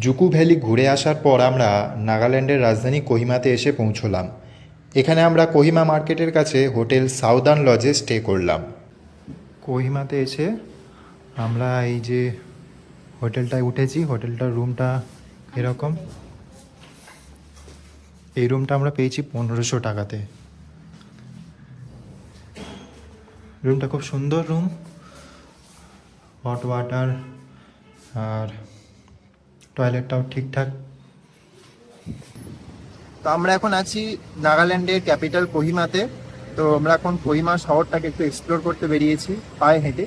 Dzukou valley ঘুরে আসার পর আমরা নাগাল্যান্ডের রাজধানী কোহিমাতে এসে পৌঁছলাম। এখানে আমরা কোহিমা মার্কেটের কাছে হোটেল সাউদার্ন লজে স্টে করলাম। কোহিমাতে এসে আমরা এই যে হোটেলটায় উঠেছি, হোটেলটার রুমটা এরকম। এই রুমটা আমরা পেয়েছি 1500 টাকাতে। রুমটা খুব সুন্দর রুম, হট ওয়াটার আর টয়লেটটাও ঠিকঠাক। তো আমরা এখন আছি নাগাল্যান্ডের ক্যাপিটাল কোহিমাতে। তো আমরা এখন কোহিমা শহরটাকে একটু এক্সপ্লোর করতে বেরিয়েছি পায়ে হেঁটে।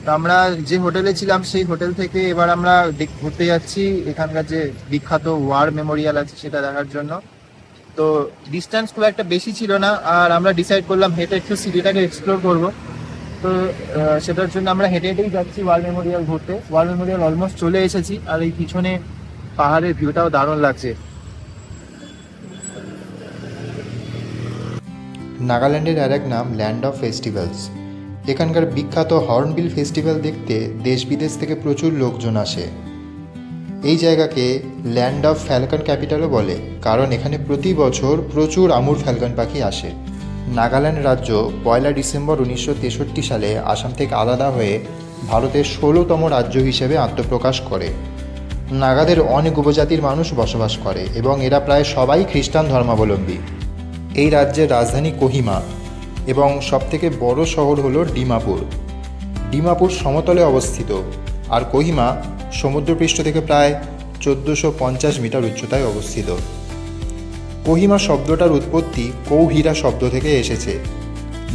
তো আমরা যে হোটেলে ছিলাম সেই হোটেল থেকে এবার আমরা ঘুরতে যাচ্ছি এখানকার যে বিখ্যাত ওয়ার মেমোরিয়াল আছে সেটা দেখার জন্য। তো ডিস্টেন্স খুব একটা বেশি ছিল না, আর আমরা ডিসাইড করলাম হেঁটে একটু সিটিটাকে এক্সপ্লোর করব। তো সেটার জন্য আমরা হেঁটে হেঁটেই যাচ্ছি ওয়ার মেমোরিয়াল ঘুরতে। ওয়ার মেমোরিয়াল অলমোস্ট চলে এসেছি, আর এই পিছনে পাহাড়ের ভিউটাও দারুণ লাগছে। নাগাল্যান্ডের আর এক নাম ল্যান্ড অফ ফেস্টিভ্যালস। এখানকার বিখ্যাত হর্নবিল ফেস্টিভ্যাল দেখতে দেশ বিদেশ থেকে প্রচুর লোকজন আসে। এই জায়গাকে ল্যান্ড অফ ফ্যালকন ক্যাপিটালও বলে, কারণ এখানে প্রতি বছর প্রচুর আমুর ফ্যালকন পাখি আসে। নাগাল্যান্ড রাজ্য 1 ডিসেম্বর 1963 সালে আসাম থেকে আলাদা হয়ে ভারতের 16তম রাজ্য হিসেবে আত্মপ্রকাশ করে। নাগাদের অনেক উপজাতির মানুষ বসবাস করে এবং এরা প্রায় সবাই খ্রিস্টান ধর্মাবলম্বী। এই রাজ্যের রাজধানী কোহিমা এবং সবথেকে বড় শহর হল ডিমাপুর। ডিমাপুর সমতলে অবস্থিত, আর কোহিমা সমুদ্রপৃষ্ঠ থেকে প্রায় 1450 মিটার উচ্চতায় অবস্থিত। কোহিমা শব্দটার উৎপত্তি কৌহিরা শব্দ থেকে এসেছে।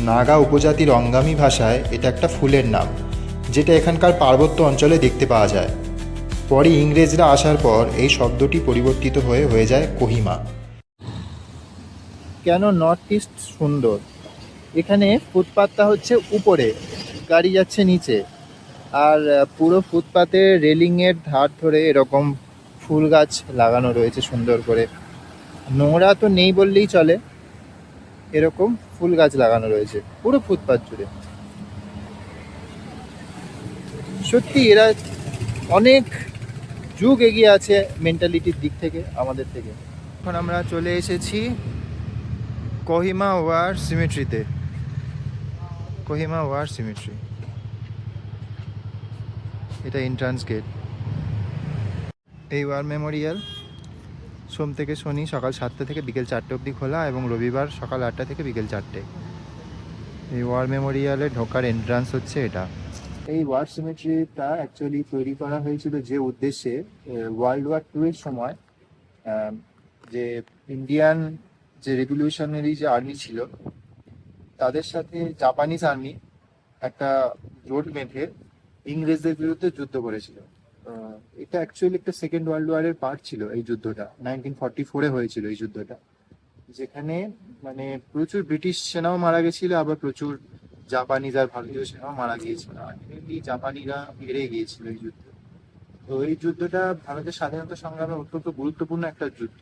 নাগা উপজাতির অঙ্গামী ভাষায় এটা একটা ফুলের নাম, যেটা এখানকার পার্বত্য অঞ্চলে দেখতে পাওয়া যায়। পরে ইংরেজরা আসার পর এই শব্দটি পরিবর্তিত হয়ে যায় কোহিমা। কেন নর্থ ইস্ট সুন্দর? এখানে ফুটপাতটা হচ্ছে উপরে, গাড়ি যাচ্ছে নিচে, আর পুরো ফুটপাতে রেলিংয়ের ধার ধরে এরকম ফুল গাছ লাগানো রয়েছে সুন্দর করে। নোংরা তো নেই বললেই চলে, এরকম ফুল গাছ লাগানো রয়েছে পুরো ফুটপাত জুড়ে। সত্যি এরা অনেক যুগ এগিয়ে আছে মেন্টালিটির দিক থেকে আমাদের থেকে। এখন আমরা চলে এসেছি কোহিমা ওয়ার সিমেট্রিতে। কোহিমা ওয়ার সিমেট্রি, এটা এন্ট্রান্স গেট। এই ওয়ার মেমোরিয়াল সোম থেকে শনি সকাল 7টা থেকে বিকেল 4টে অবধি খোলা, এবং রবিবার সকাল 8টা থেকে বিকেল 4টে। এই ওয়ার মেমোরিয়ালে ঢোকার এন্ট্রান্স হচ্ছে এটা। এই ওয়ার সিমেট্রিটা অ্যাকচুয়ালি তৈরি করা হয়েছিল যে উদ্দেশ্যে, ওয়ার্ল্ড ওয়ার 2 এর সময় যে ইন্ডিয়ান যে রেভলিউশনারি যে আর্মি ছিল তাদের সাথে জাপানিজ আর্মি একটা জোট বেঁধে ইংরেজদের বিরুদ্ধে যুদ্ধ করেছিল। এটা অ্যাকচুয়ালি একটা সেকেন্ড ওয়ার্ল্ড ওয়ারের পার্ট ছিল। এই যুদ্ধটা 1944-এ হয়েছিল এই যুদ্ধটা, যেখানে মানে প্রচুর ব্রিটিশ সেনাও মারা গেছিল, আবার প্রচুর জাপানিজ আর ভারতীয় সেনাও মারা গিয়েছিল। আলটিমেটলি জাপানিরা হেরে গিয়েছিল এই যুদ্ধে। তো এই যুদ্ধটা ভারতের স্বাধীনতা সংগ্রামে অত্যন্ত গুরুত্বপূর্ণ একটা যুদ্ধ।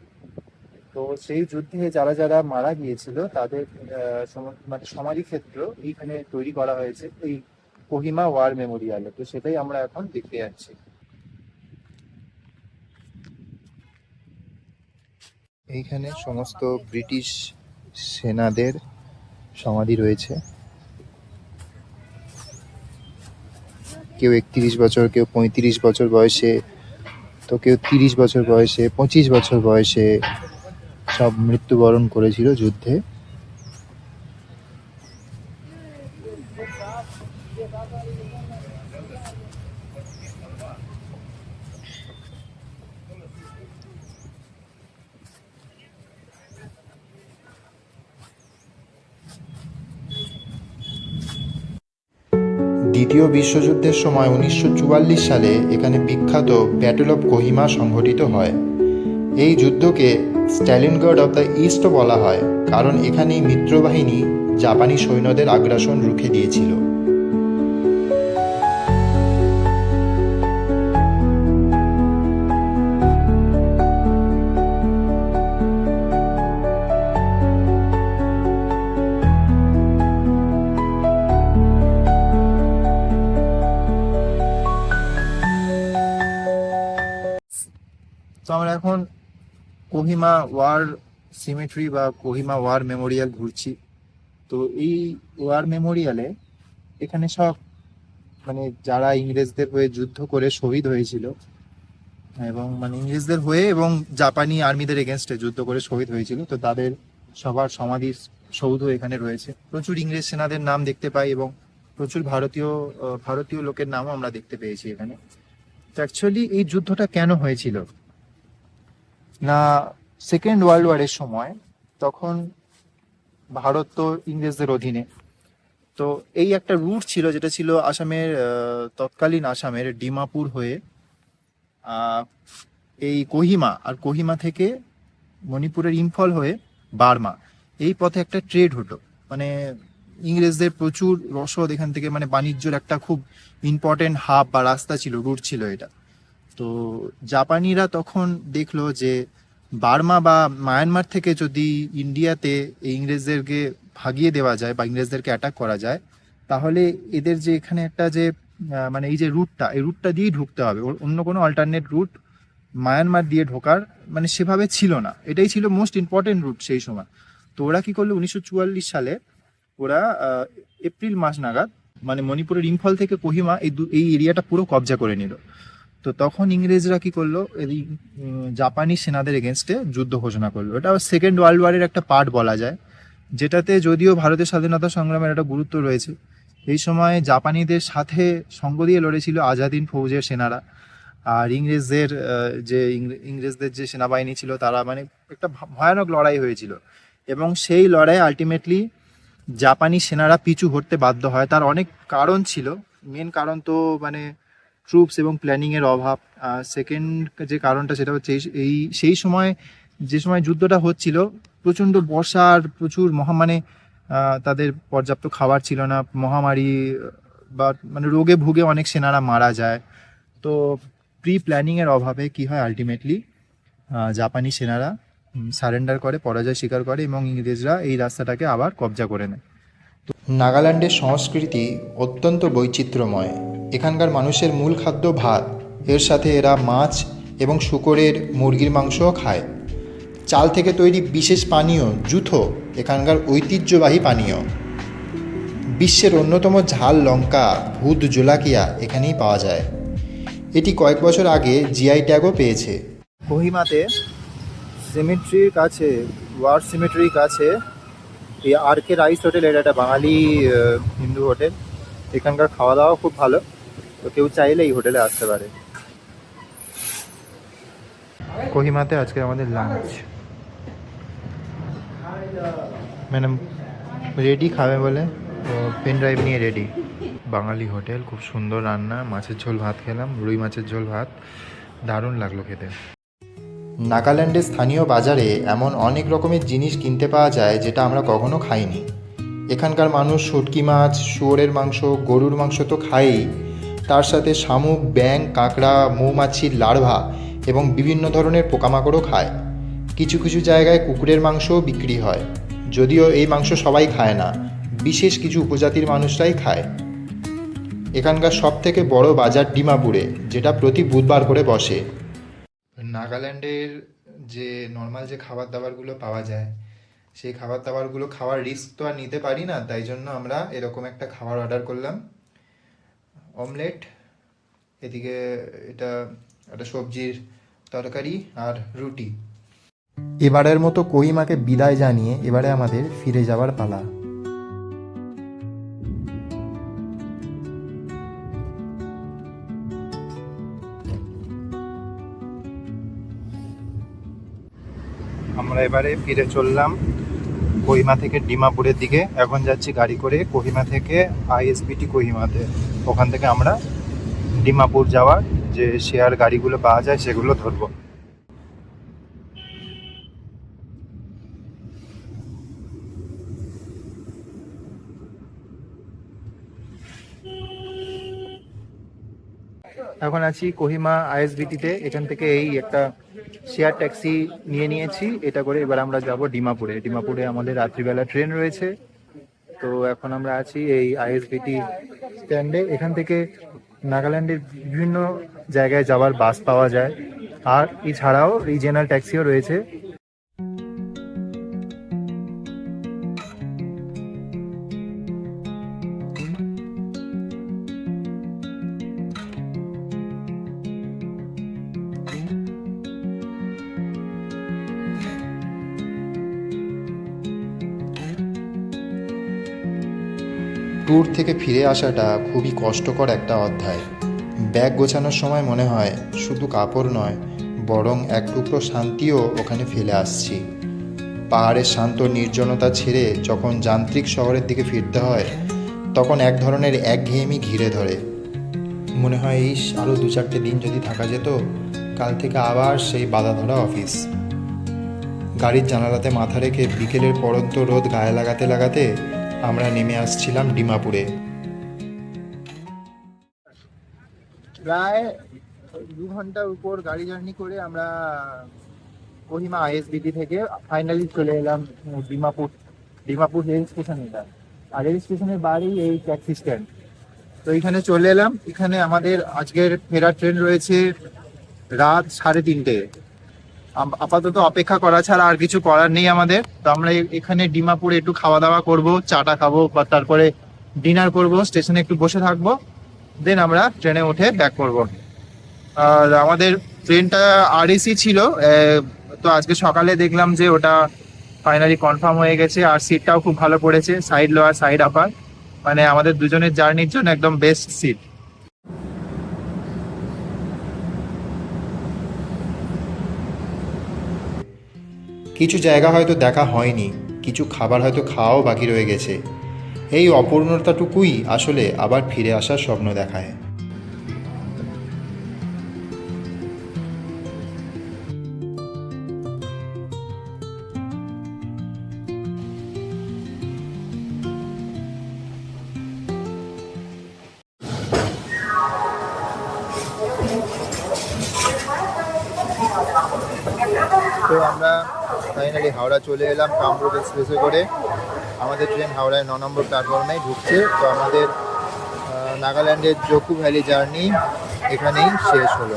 তো সেই যুদ্ধে যারা যারা মারা গিয়েছিল তাদের মানে সমাধি ক্ষেত্র এইখানে তৈরি করা হয়েছে এই কোহিমা ওয়ার মেমোরিয়ালে। তো সেটাই আমরা এখন দেখতে যাচ্ছি। এইখানে সমস্ত ব্রিটিশ সেনাদের সমাধি রয়েছে। কেউ 31 বছর, কেউ 35 বছর বয়সে, তো কেউ 30 বছর বয়সে, 25 বছর বয়সে সব মৃত্যুবরণ করেছিল যুদ্ধে। দ্বিতীয় বিশ্বযুদ্ধের সময় 1944 সালে এখানে বিখ্যাত ব্যাটল অফ কোহিমা সংঘটিত হয়। এই যুদ্ধকে স্ট্যালিনগ্রাড অফ দ্য ইস্টও বলা হয়, কারণ এখানেই মিত্রবাহিনী জাপানি সৈন্যদের আগ্রাসন রুখে দিয়েছিল। তো আমরা এখন কোহিমা ওয়ার সিমেট্রি বা কোহিমা ওয়ার মেমোরিয়াল ঘুরছি। তো এই ওয়ার মেমোরিয়ালে এখানে সব মানে যারা ইংরেজদের হয়ে যুদ্ধ করে শহীদ হয়েছিল, এবং মানে ইংরেজদের হয়ে এবং জাপানি আর্মিদের এগেনস্টে যুদ্ধ করে শহীদ হয়েছিল, তো তাদের সবার সমাধি সৌধ এখানে রয়েছে। প্রচুর ইংরেজ সেনাদের নাম দেখতে পাই এবং প্রচুর ভারতীয় লোকের নামও আমরা দেখতে পেয়েছি এখানে। তো অ্যাকচুয়ালি এই যুদ্ধটা কেন হয়েছিল না, সেকেন্ড ওয়ার্ল্ড ওয়ারের সময় তখন ভারত তো ইংরেজদের অধীনে। তো এই একটা রুট ছিল যেটা ছিল আসামের, তৎকালীন আসামের ডিমাপুর হয়ে আহ, এই কোহিমা, আর কোহিমা থেকে মণিপুরের ইম্ফল হয়ে বার্মা, এই পথে একটা ট্রেড হতো। মানে ইংরেজদের প্রচুর রসদ এখান থেকে, মানে বাণিজ্যের একটা খুব ইম্পর্টেন্ট হাব বা রাস্তা ছিল, রুট ছিল এটা। তো জাপানিরা তখন দেখলো যে বার্মা বা মায়ানমার থেকে যদি ইন্ডিয়াতে এই ইংরেজদেরকে ভাগিয়ে দেওয়া যায় বা ইংরেজদেরকে অ্যাটাক করা যায়, তাহলে এদের যে এখানে একটা যে মানে এই যে রুটটা, এই রুটটা দিয়েই ঢুকতে হবে, অন্য কোনো অল্টারনেট রুট মায়ানমার দিয়ে ঢোকার মানে সেভাবে ছিল না। এটাই ছিল মোস্ট ইম্পর্টেন্ট রুট সেই সময়। তো ওরা কি করলো, 1944 সালে ওরা এপ্রিল মাস নাগাদ মানে মণিপুরের ইম্ফল থেকে কোহিমা এই এরিয়াটা পুরো কবজা করে নিল। তো তখন ইংরেজরা কি করলো, এই জাপানি সেনাদের এগেনস্টে যুদ্ধ ঘোষণা করলো। এটা সেকেন্ড ওয়ার্ল্ড ওয়ারের একটা পার্ট বলা যায়, যেটাতে যদিও ভারতের স্বাধীনতা সংগ্রামের একটা গুরুত্ব রয়েছে। এই সময় জাপানিদের সাথে সঙ্গ দিয়ে লড়েছিল আজাদিন ফৌজের সেনারা। আর ইংরেজদের যে সেনাবাহিনী ছিল তারা মানে একটা ভয়ানক লড়াই হয়েছিল, এবং সেই লড়াই আলটিমেটলি জাপানি সেনারা পিছু হটতে বাধ্য হয়। তার অনেক কারণ ছিল, মেন কারণ তো মানে ট্রুপস এবং প্ল্যানিং এর অভাব। সেকেন্ড যে কারণটা সেটা হচ্ছে সেই সময় যে সময় যুদ্ধটা হচ্ছিল প্রচণ্ড বর্ষা আর প্রচুর মহামানে তাদের পর্যাপ্ত খাবার ছিল না, মহামারী বা মানে রোগে ভুগে অনেক সেনারা মারা যায়। তো প্রি প্ল্যানিং এর অভাবে কি হয়, আলটিমেটলি জাপানি সেনারা সারেন্ডার করে, পরাজয় স্বীকার করে, এবং ইংরেজরা এই রাস্তাটাকে আবার কবজা করে নেয়। নাগাল্যান্ডের সংস্কৃতি অত্যন্ত বৈচিত্র্যময়। এখানকার মানুষের মূল খাদ্য ভাত, এর সাথে এরা মাছ এবং শূকরের মুরগির মাংসও খায়। চাল থেকে তৈরি বিশেষ পানীয় জুথো এখানকার ঐতিহ্যবাহী পানীয়। বিশ্বের অন্যতম ঝাল লঙ্কা ভূত জোলাকিয়া এখানেই পাওয়া যায়। এটি কয়েক বছর আগে জিআই ট্যাগও পেয়েছে। কোহিমাতে সিমেট্রির কাছে, ওয়ার সিমেট্রির কাছে এই আর কে রাইস হোটেল, এটা একটা বাঙালি হিন্দু হোটেল। এখানকার খাওয়া দাওয়া খুব ভালো, তো কেউ চাইলে এই হোটেলে আসতে পারে। কোহিমাতে আজকে আমাদের লাঞ্চ, ম্যাডাম রেডি খাবে বলে তো পেন ড্রাইভ নিয়ে রেডি। বাঙালি হোটেল, খুব সুন্দর রান্না, মাছের ঝোল ভাত খেলাম, রুই মাছের ঝোল ভাত, দারুণ লাগলো খেতে। নাগাল্যান্ডের স্থানীয় বাজারে এমন অনেক রকমের জিনিস কিনতে পাওয়া যায় যেটা আমরা কখনো খাইনি। এখানকার মানুষ শুটকি মাছ, শুয়োরের মাংস, গরুর মাংস তো খায়ই, তার সাথে শামুক, ব্যাঙ, কাঁকড়া, মৌমাছির লার্ভা এবং বিভিন্ন ধরনের পোকামাকড়ও খায়। কিছু কিছু জায়গায় কুকুরের মাংসও বিক্রি হয়, যদিও এই মাংস সবাই খায় না, বিশেষ কিছু উপজাতির মানুষরাই খায়। এখানকার সবথেকে বড় বাজার ডিমাপুরে, যেটা প্রতি বুধবার করে বসে। নাগাল্যান্ডের যে নর্মাল যে খাবার দাবারগুলো পাওয়া যায়, সেই খাবার দাবারগুলো খাওয়ার রিস্ক তো আর নিতে পারি না, তাই জন্য আমরা এরকম একটা খাবার অর্ডার করলাম, অমলেট, এদিকে এটা একটা সবজির তরকারি আর রুটি। এবারের মতো কোহিমাকে বিদায় জানিয়ে এবারে আমাদের ফিরে যাওয়ার পালা। আমরা এবারে ফিরে চললাম কোহিমা থেকে ডিমাপুরের দিকে। এখন যাচ্ছি গাড়ি করে কোহিমা থেকে আইএসবিটি কোহিমাতে। ওখান থেকে আমরা ডিমাপুর যাওয়ার যে শেয়ার গাড়িগুলো পাওয়া যায় সেগুলো ধরবো। এখন আছি কোহিমা আইএসবিটিতে। এখান থেকে এই একটা শেয়ার ট্যাক্সি নিয়ে নিয়েছি, এটা করে এবার আমরা যাব ডিমাপুরে। ডিমাপুরে আমাদের রাত্রিবেলা ট্রেন রয়েছে। তো এখন আমরা আছি এই আইএসবিটি স্ট্যান্ডে। এখান থেকে নাগাল্যান্ডের বিভিন্ন জায়গায় যাওয়ার বাস পাওয়া যায়। আর এছাড়াও রিজিয়নাল ট্যাক্সিও রয়েছে। ট্যুর থেকে ফিরে আসাটা খুবই কষ্টকর একটা অধ্যায়। ব্যাগ গোছানোর সময় মনে হয় শুধু কাপড় নয়, বরং এক টুকরো শান্তিও ওখানে ফেলে আসছি। পাহাড়ের শান্ত নির্জনতা ছেড়ে যখন যান্ত্রিক শহরের দিকে ফিরতে হয়, তখন এক ধরনের একঘেয়েমি ঘিরে ধরে। মনে হয় আরও 2-4টে দিন যদি থাকা যেত, কাল থেকে আবার সেই বাধা ধরা অফিস। গাড়ির জানালাতে মাথা রেখে বিকেলের পড়ন্ত রোদ গায়ে লাগাতে লাগাতে আমরা নেমে আসছিলাম ডিমাপুরে। প্রায় 2 ঘন্টার উপর গাড়ি জার্নি করে আমরা কোহিমা আইএসবিটি থেকে ফাইনালি চলে এলাম ডিমাপুর রেল স্টেশন। এটা আর রেল স্টেশনের বাড়ি এই ট্যাক্সি স্ট্যান্ড। তো এখানে চলে এলাম। এখানে আমাদের আজকের ফেরার ট্রেন রয়েছে রাত 3:30। আপাতত অপেক্ষা করা ছাড়া আর কিছু করার নেই আমাদের। তো আমরা এখানে ডিমাপুরে একটু খাওয়া দাওয়া করবো, চাটা খাবো, বা তারপরে ডিনার করব, স্টেশনে একটু বসে থাকবো, দেন আমরা ট্রেনে উঠে ব্যাক করব। আর আমাদের ট্রেনটা আরএসি ছিল, তো আজকে সকালে দেখলাম যে ওটা ফাইনালি কনফার্ম হয়ে গেছে। আর সিটটাও খুব ভালো পড়েছে, সাইড লোয়ার সাইড আপার, মানে আমাদের দুজনের জার্নির জন্য একদম বেস্ট সিট। কিছু জায়গা হয়তো দেখা হয়নি, কিছু খাবার হয়তো খাওয়াও বাকি রয়ে গেছে। এই অপূর্ণতাটুকুই আসলে আবার ফিরে আসার স্বপ্ন দেখায়। তো আমরা ফাইনালি হাওড়া চলে এলাম কামরূপ এক্সপ্রেসে করে। আমাদের ট্রেন হাওড়ায় 9 নম্বর প্ল্যাটফর্মে ঢুকছে। তো আমাদের নাগাল্যান্ডের জোকু ভ্যালি জার্নি এখানেই শেষ হলো।